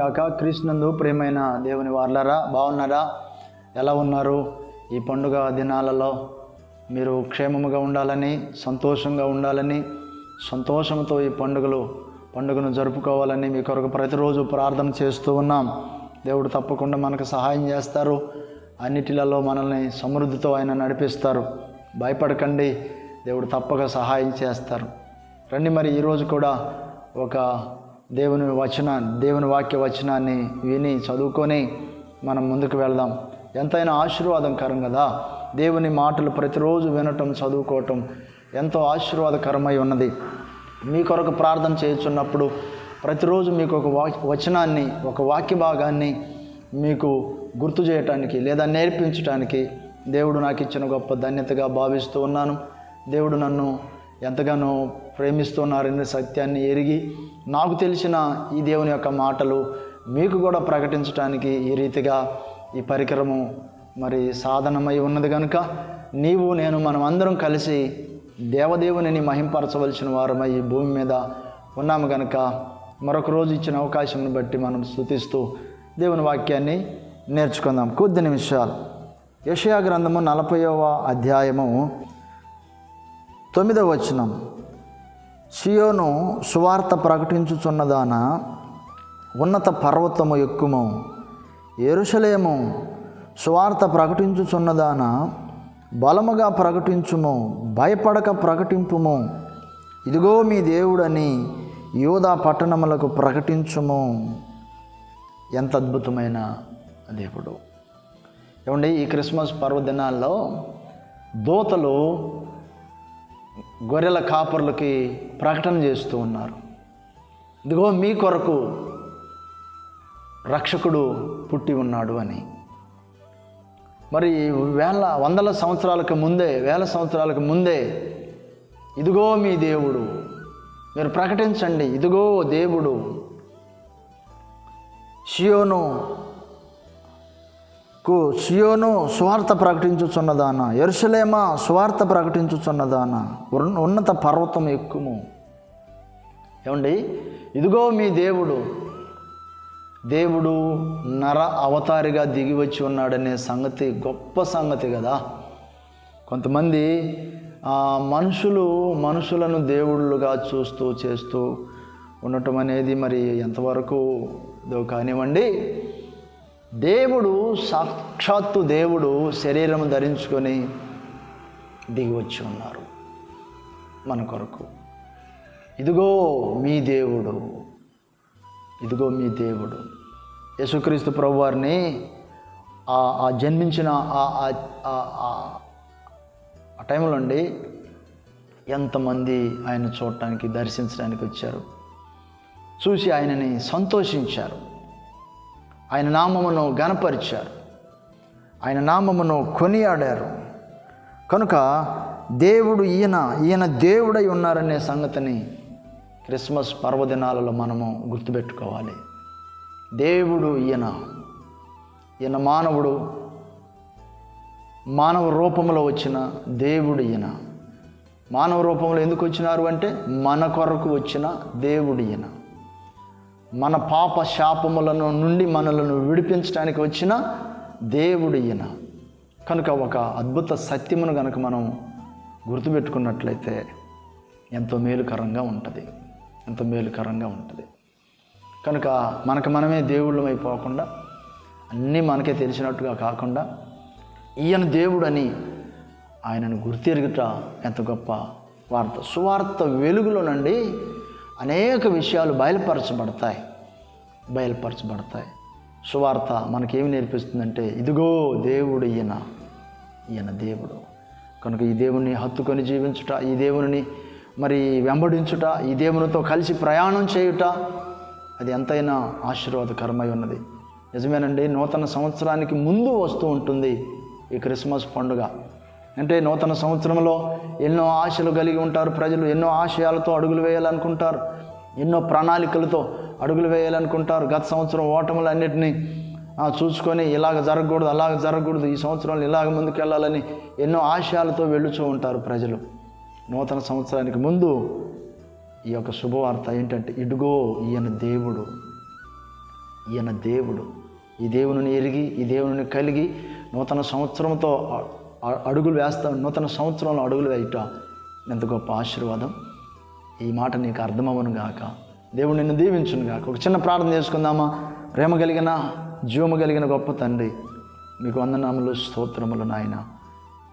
గాక. క్రీస్తునందు ప్రియమైన దేవుని వారలారా, బాగున్నారా? ఎలా ఉన్నారు? ఈ పండుగ దినాలలో మీరు క్షేమముగా ఉండాలని, సంతోషంగా ఉండాలని, సంతోషంతో ఈ పండుగను జరుపుకోవాలని మీ కొరకు ప్రతిరోజు ప్రార్థన చేస్తూ ఉన్నాం. దేవుడు తప్పకుండా మనకు సహాయం చేస్తారు. అన్నిటిలలో మనల్ని సమృద్ధితో ఆయన నడిపిస్తారు. భయపడకండి, దేవుడు తప్పక సహాయం చేస్తారు. రండి, మరి ఈరోజు కూడా ఒక దేవుని వాక్య వచనాన్ని విని చదువుకొని మనం ముందుకు వెళ్దాం. ఎంతైనా ఆశీర్వాదకరం కదా. దేవుని మాటలు ప్రతిరోజు వినటం, చదువుకోవటం ఎంతో ఆశీర్వాదకరమై ఉన్నది. మీ కొరకు ప్రార్థన చేయుచున్నప్పుడు ప్రతిరోజు మీకు ఒక వచనాన్ని, ఒక వాక్య భాగాన్ని మీకు గుర్తు చేయటానికి లేదా నేర్పించడానికి దేవుడు నాకు ఇచ్చిన గొప్ప ధన్యతగా భావిస్తూ ఉన్నాను. దేవుడు నన్ను ఎంతగానో ప్రేమిస్తున్నారనే సత్యాన్ని ఎరిగి నాకు తెలిసిన ఈ దేవుని యొక్క మాటలు మీకు కూడా ప్రకటించడానికి ఈ రీతిగా ఈ పరికరము మరి సాధనమై ఉన్నది కనుక మనం అందరం కలిసి దేవదేవుని మహింపరచవలసిన వారమై ఈ భూమి మీద ఉన్నాము కనుక మరొక రోజు ఇచ్చిన అవకాశంను బట్టి మనం స్తుతిస్తూ దేవుని వాక్యాన్ని నేర్చుకుందాం. కొద్ది నిమిషాలు యెషయా గ్రంథము 40వ అధ్యాయము 9వ వచనం. సియోను సువార్త ప్రకటించుచున్నదానా, ఉన్నత పర్వతము ఎక్కుము. యెరూషలేము సువార్త ప్రకటించుచున్నదానా, బలముగా ప్రకటించుము, భయపడక ప్రకటింపుము. ఇదిగో మీ దేవుడని యూదా పట్టణములకు ప్రకటించుము. ఎంత అద్భుతమైన దేవుడు! ఏమండి, ఈ క్రిస్మస్ పర్వదినాల్లో దూతలు గొర్రెల కాపర్లకి ప్రకటన చేస్తూ ఉన్నారు. ఇదిగో మీ కొరకు రక్షకుడు పుట్టి ఉన్నాడు అని. మరి వేల సంవత్సరాలకు ముందే ఇదిగో మీ దేవుడు, మీరు ప్రకటించండి, ఇదిగో దేవుడు. సియోను సువార్త ప్రకటించుచున్నదానా, యెరూషలేమా సువార్త ప్రకటించుచున్నదానా, ఉన్నత పర్వతం ఎక్కుము. ఏమండి, ఇదిగో మీ దేవుడు నర అవతారిగా దిగి వచ్చి ఉన్నాడనే సంగతి గొప్ప సంగతి కదా. కొంతమంది మనుషులను దేవుళ్ళుగా చేస్తూ ఉండటం అనేది మరి ఎంతవరకు కానివ్వండి. దేవుడు, సాక్షాత్తు దేవుడు శరీరం ధరించుకొని దిగి వచ్చి ఉన్నారు మన కొరకు. ఇదిగో మీ దేవుడు, ఇదిగో మీ దేవుడు. యేసుక్రీస్తు ప్రభువారిని జన్మించిన ఆ టైంలో అండి ఎంతమంది ఆయన చూడటానికి, దర్శించడానికి వచ్చారు. చూసి ఆయనని సంతోషించారు, ఆయన నామమును ఘనపరిచారు, ఆయన నామమును కొనియాడారు. కనుక దేవుడు ఈయన దేవుడై ఉన్నారనే సంగతిని క్రిస్మస్ పర్వదినాలలో మనము గుర్తుపెట్టుకోవాలి. దేవుడు ఈయన మానవ రూపంలో వచ్చిన దేవుడు. ఈయన మానవ రూపంలో ఎందుకు వచ్చినారు అంటే మన కొరకు వచ్చిన దేవుడు. ఈయన మన పాప శాపములను నుండి మనలను విడిపించడానికి వచ్చిన దేవుడు ఈయన. కనుక ఒక అద్భుత సత్యమును కనుక మనం గుర్తుపెట్టుకున్నట్లయితే ఎంతో మేలుకరంగా ఉంటుంది. కనుక మనమే దేవుళ్ళం అయిపోకుండా, అన్నీ మనకే తెలిసినట్టుగా కాకుండా ఈయన దేవుడని ఆయనను గుర్తెరుగుట ఎంత గొప్ప వార్త. సువార్త వెలుగులోనండి అనేక విషయాలు బయలుపరచబడతాయి. సువార్త మనకేమి నేర్పిస్తుందంటే ఇదిగో దేవుడు, ఈయన దేవుడు. కనుక ఈ దేవుని హత్తుకొని జీవించుట, ఈ దేవుని మరి వెంబడించుట, ఈ దేవునితో కలిసి ప్రయాణం చేయుట, అది ఎంతైనా ఆశీర్వాదకరమై ఉన్నది. నిజమేనండి, నూతన సంవత్సరానికి ముందు వస్తూ ఉంటుంది ఈ క్రిస్మస్ పండుగ. అంటే నూతన సంవత్సరంలో ఎన్నో ఆశలు కలిగి ఉంటారు ప్రజలు, ఎన్నో ఆశయాలతో అడుగులు వేయాలనుకుంటారు, ఎన్నో ప్రణాళికలతో అడుగులు వేయాలనుకుంటారు. గత సంవత్సరం ఓటములన్నిటినీ చూసుకొని ఇలాగ జరగకూడదు, అలాగ జరగకూడదు, ఈ సంవత్సరంలో ఇలాగ ముందుకు వెళ్ళాలని ఎన్నో ఆశయాలతో వెళ్ళుచూ ఉంటారు ప్రజలు. నూతన సంవత్సరానికి ముందు ఈ యొక్క శుభవార్త ఏంటంటే ఇదిగో ఈయన దేవుడు, ఈయన దేవుడు. ఈ దేవుని ఎరిగి, ఈ దేవుని కలిగి నూతన సంవత్సరంతో అడుగులు వేస్తాం. నూతన సంవత్సరంలో అడుగులు వేయట ఎంత గొప్ప ఆశీర్వాదం. ఈ మాట నీకు అర్థమవును గాక. దేవుడు నిన్ను దీవించును గాక. ఒక చిన్న ప్రార్థన చేసుకుందామా? ప్రేమ కలిగిన, జీవము కలిగిన గొప్ప తండ్రి, మీకు వందనాములు, స్తోత్రములు నాయన.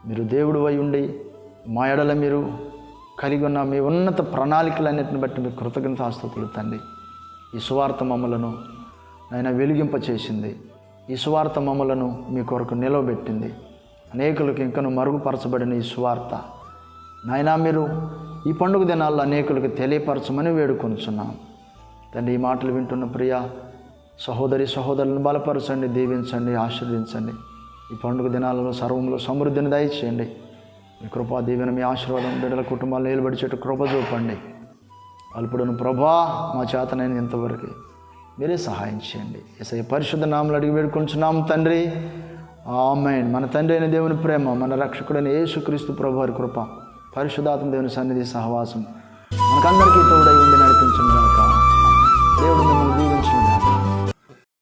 మీరు దేవుడు అయి ఉండి మా ఎడల మీరు కలిగి ఉన్న మీ ఉన్నత ప్రణాళికలన్నిటిని బట్టి మీకు కృతజ్ఞతాస్తుతులు తండ్రి. ఈ సువార్త మమ్మలను నాయన వెలిగింపచేసింది. ఈ సువార్త మమ్మలను మీ కొరకు నిలవబెట్టింది. అనేకులకు ఇంకను మరుగుపరచబడిన ఈ సువార్త నాయన మీరు ఈ పండుగ దినాల్లో అనేకులకు తెలియపరచమని వేడుకొనుచున్నాం తండ్రి. ఈ మాటలు వింటున్న ప్రియ సహోదరి సహోదరులను బలపరచండి, దీవించండి, ఆశీర్వదించండి. ఈ పండుగ దినాలలో సర్వంలో సమృద్ధిని దయచేయండి. మీ కృపా దీవెన, మీ ఆశీర్వాదం బిడ్డల కుటుంబాలు నిలబడిచేట్టు కృప చూపండి. అల్పుడును ప్రభా మా చేతనైన ఇంతవరకు మీరే సహాయం చేయండి. యేసయ్య పరిశుద్ధ నామములో అడిగి వేడుకొంచున్నాం తండ్రి. ఆమేన్. మన తండ్రి అయిన దేవుని ప్రేమ, మన రక్షకుడైన యేసుక్రీస్తు ప్రభు వారి కృప, పరిశుద్ధాత్మ దేవుని సన్నిధి సహవాసం మనకందరికీ తోడై ఉండి నడిపించును గాక. దేవుడు